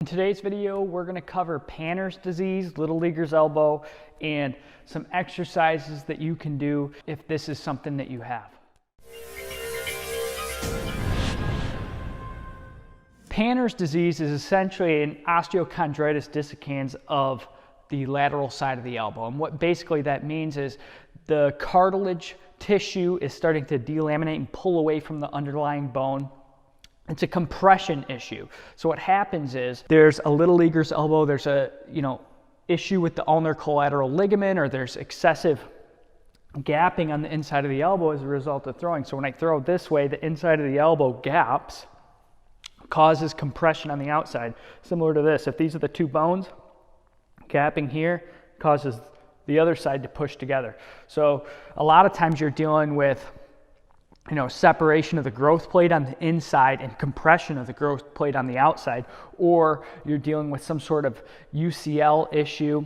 In today's video, we're going to cover Panner's disease, little leaguer's elbow, and some exercises that you can do if this is something that you have. Panner's disease is essentially an osteochondritis dissecans of the lateral side of the elbow. And what basically that means is the cartilage tissue is starting to delaminate and pull away from the underlying bone. It's a compression issue. So what happens is there's a little leaguer's elbow, there's a issue with the ulnar collateral ligament, or there's excessive gapping on the inside of the elbow as a result of throwing. So when I throw this way, the inside of the elbow gaps, causes compression on the outside. Similar to this, if these are the two bones, gapping here causes the other side to push together. So a lot of times you're dealing with separation of the growth plate on the inside and compression of the growth plate on the outside, or you're dealing with some sort of UCL issue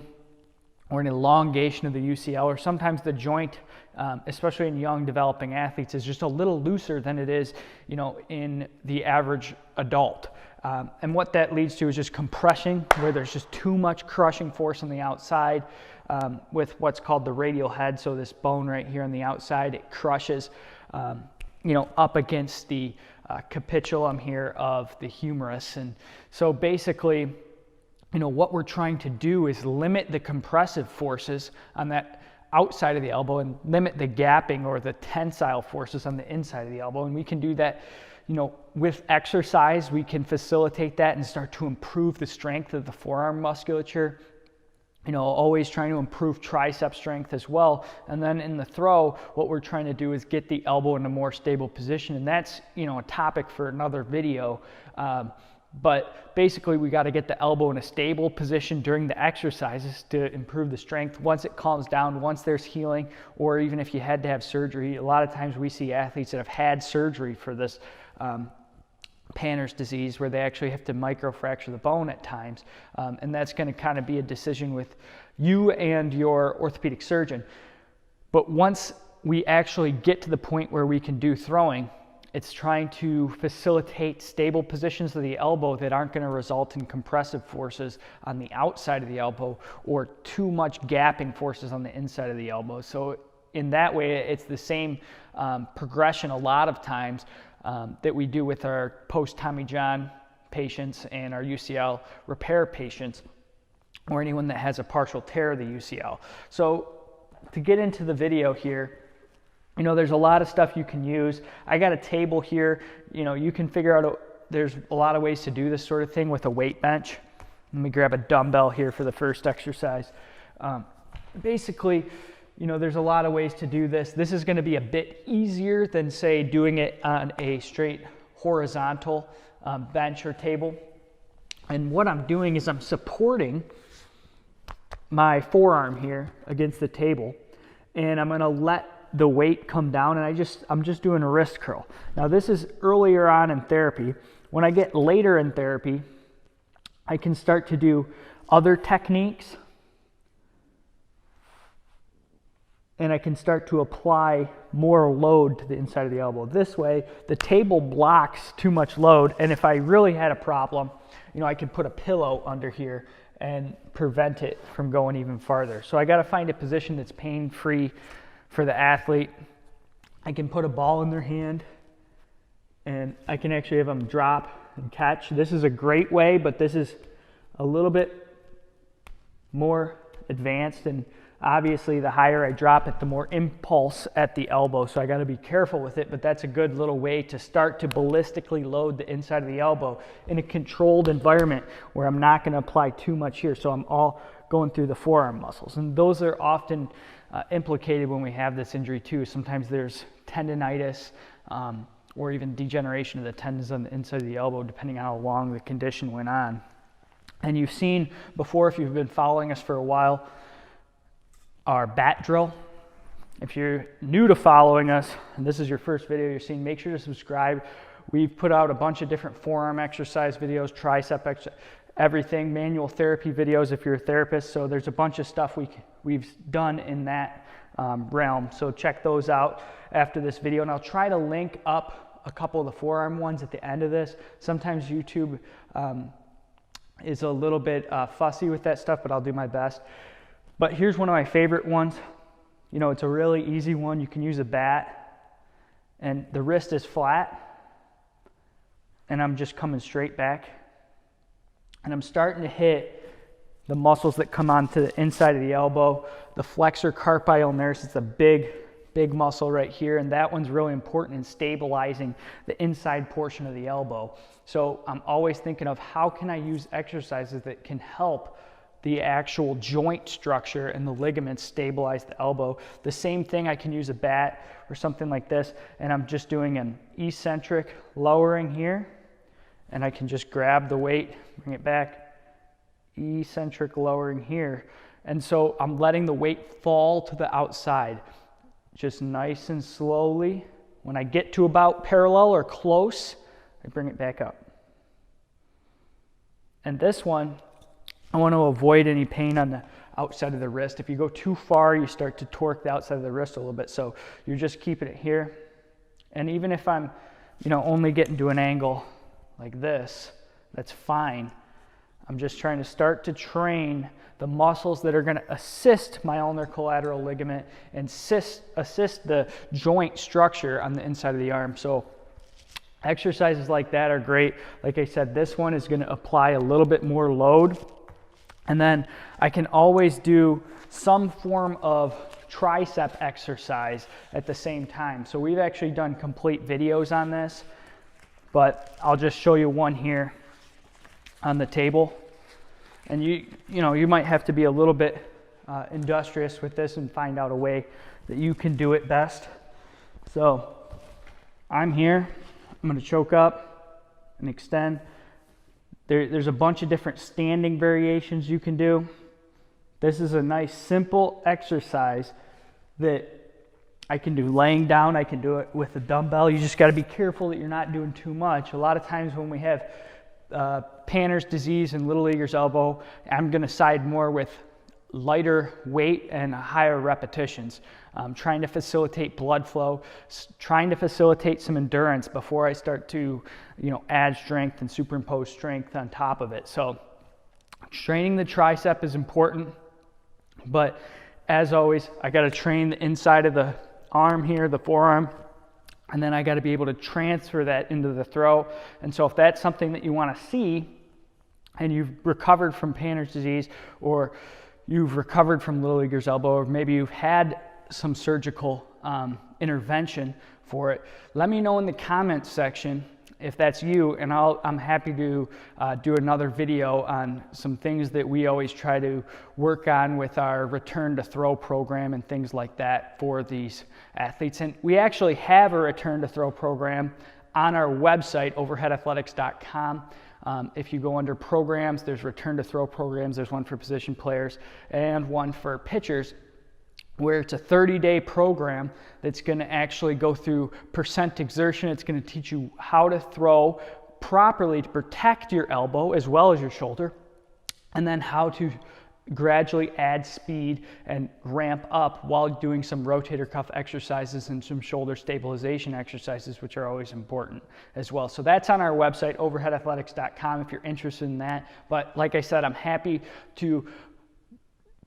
or an elongation of the UCL, or sometimes the joint, especially in young developing athletes, is just a little looser than it is, in the average adult. And what that leads to is just compression, where there's just too much crushing force on the outside with what's called the radial head. So this bone right here on the outside, it crushes up against the capitulum here of the humerus. And so basically, what we're trying to do is limit the compressive forces on that outside of the elbow and limit the gapping or the tensile forces on the inside of the elbow. And we can do that, with exercise. We can facilitate that and start to improve the strength of the forearm musculature. Always trying to improve tricep strength as well. And then in the throw, what we're trying to do is get the elbow in a more stable position. And that's, a topic for another video. But basically, we got to get the elbow in a stable position during the exercises to improve the strength. Once it calms down, once there's healing, or even if you had to have surgery, a lot of times we see athletes that have had surgery for this Panner's disease, where they actually have to microfracture the bone at times. And that's going to kind of be a decision with you and your orthopedic surgeon. But once we actually get to the point where we can do throwing, it's trying to facilitate stable positions of the elbow that aren't going to result in compressive forces on the outside of the elbow or too much gapping forces on the inside of the elbow. So in that way, it's the same progression a lot of times that we do with our post-Tommy John patients and our UCL repair patients, or anyone that has a partial tear of the UCL. So to get into the video here, there's a lot of stuff you can use. I got a table here. You can figure out, there's a lot of ways to do this sort of thing with a weight bench. Let me grab a dumbbell here for the first exercise. Basically, there's a lot of ways to do this. This is going to be a bit easier than, say, doing it on a straight horizontal bench or table. And what I'm doing is I'm supporting my forearm here against the table, and I'm going to let the weight come down, and I'm just doing a wrist curl. Now this is earlier on in therapy. When I get later in therapy, I can start to do other techniques, and I can start to apply more load to the inside of the elbow. This way, the table blocks too much load, and if I really had a problem, I could put a pillow under here and prevent it from going even farther. So I got to find a position that's pain-free for the athlete. I can put a ball in their hand, and I can actually have them drop and catch. This is a great way, but this is a little bit more advanced, and obviously the higher I drop it, the more impulse at the elbow, so I got to be careful with it. But that's a good little way to start to ballistically load the inside of the elbow in a controlled environment where I'm not going to apply too much here, so I'm all going through the forearm muscles. And those are often implicated when we have this injury too. Sometimes there's tendonitis or even degeneration of the tendons on the inside of the elbow, depending on how long the condition went on. And you've seen before, if you've been following us for a while, our bat drill. If you're new to following us and this is your first video you're seeing, make sure to subscribe. We've put out a bunch of different forearm exercise videos, tricep everything, manual therapy videos if you're a therapist. So there's a bunch of stuff we've done in that realm. So check those out after this video, and I'll try to link up a couple of the forearm ones at the end of this. Sometimes YouTube is a little bit fussy with that stuff, but I'll do my best. But here's one of my favorite ones. You know, it's a really easy one. You can use a bat, and the wrist is flat, and I'm just coming straight back, and I'm starting to hit the muscles that come onto the inside of the elbow. The flexor carpi ulnaris is a big muscle right here, and that one's really important in stabilizing the inside portion of the elbow. So I'm always thinking of how can I use exercises that can help the actual joint structure and the ligaments stabilize the elbow. The same thing, I can use a bat or something like this, and I'm just doing an eccentric lowering here, and I can just grab the weight, bring it back, eccentric lowering here. And so I'm letting the weight fall to the outside, just nice and slowly. When I get to about parallel or close, I bring it back up. And this one, I want to avoid any pain on the outside of the wrist. If you go too far, you start to torque the outside of the wrist a little bit. So you're just keeping it here. And even if I'm, you know, only getting to an angle like this, that's fine. I'm just trying to start to train the muscles that are going to assist my ulnar collateral ligament and assist the joint structure on the inside of the arm. So exercises like that are great. Like I said, this one is going to apply a little bit more load. And then I can always do some form of tricep exercise at the same time. So we've actually done complete videos on this, but I'll just show you one here on the table. And you know, you might have to be a little bit industrious with this and find out a way that you can do it best. So I'm here, I'm gonna choke up and extend. There's a bunch of different standing variations you can do. This is a nice simple exercise that I can do laying down. I can do it with a dumbbell. You just gotta be careful that you're not doing too much. A lot of times when we have Panner's disease and little leaguer's elbow, I'm going to side more with lighter weight and higher repetitions, trying to facilitate blood flow, trying to facilitate some endurance before I start to, you know, add strength and superimpose strength on top of it. So training the tricep is important, but as always, I got to train the inside of the arm here, the forearm, and then I got to be able to transfer that into the throw. And so if that's something that you want to see, and you've recovered from Panner's disease, or you've recovered from little leaguer's elbow, or maybe you've had some surgical intervention for it, let me know in the comments section if that's you, and I'm happy to do another video on some things that we always try to work on with our return to throw program and things like that for these athletes. And we actually have a return to throw program on our website, overheadathletics.com. If you go under programs, there's return to throw programs. There's one for position players and one for pitchers, where it's a 30-day program that's going to actually go through percent exertion. It's going to teach you how to throw properly to protect your elbow as well as your shoulder, and then how to gradually add speed and ramp up while doing some rotator cuff exercises and some shoulder stabilization exercises, which are always important as well. So that's on our website, overheadathletics.com, if you're interested in that. But like I said, I'm happy to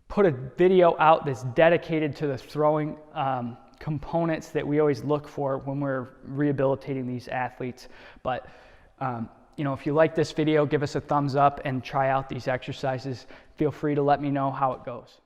put a video out that's dedicated to the throwing components that we always look for when we're rehabilitating these athletes. But you know, if you like this video, give us a thumbs up and try out these exercises. Feel free to let me know how it goes.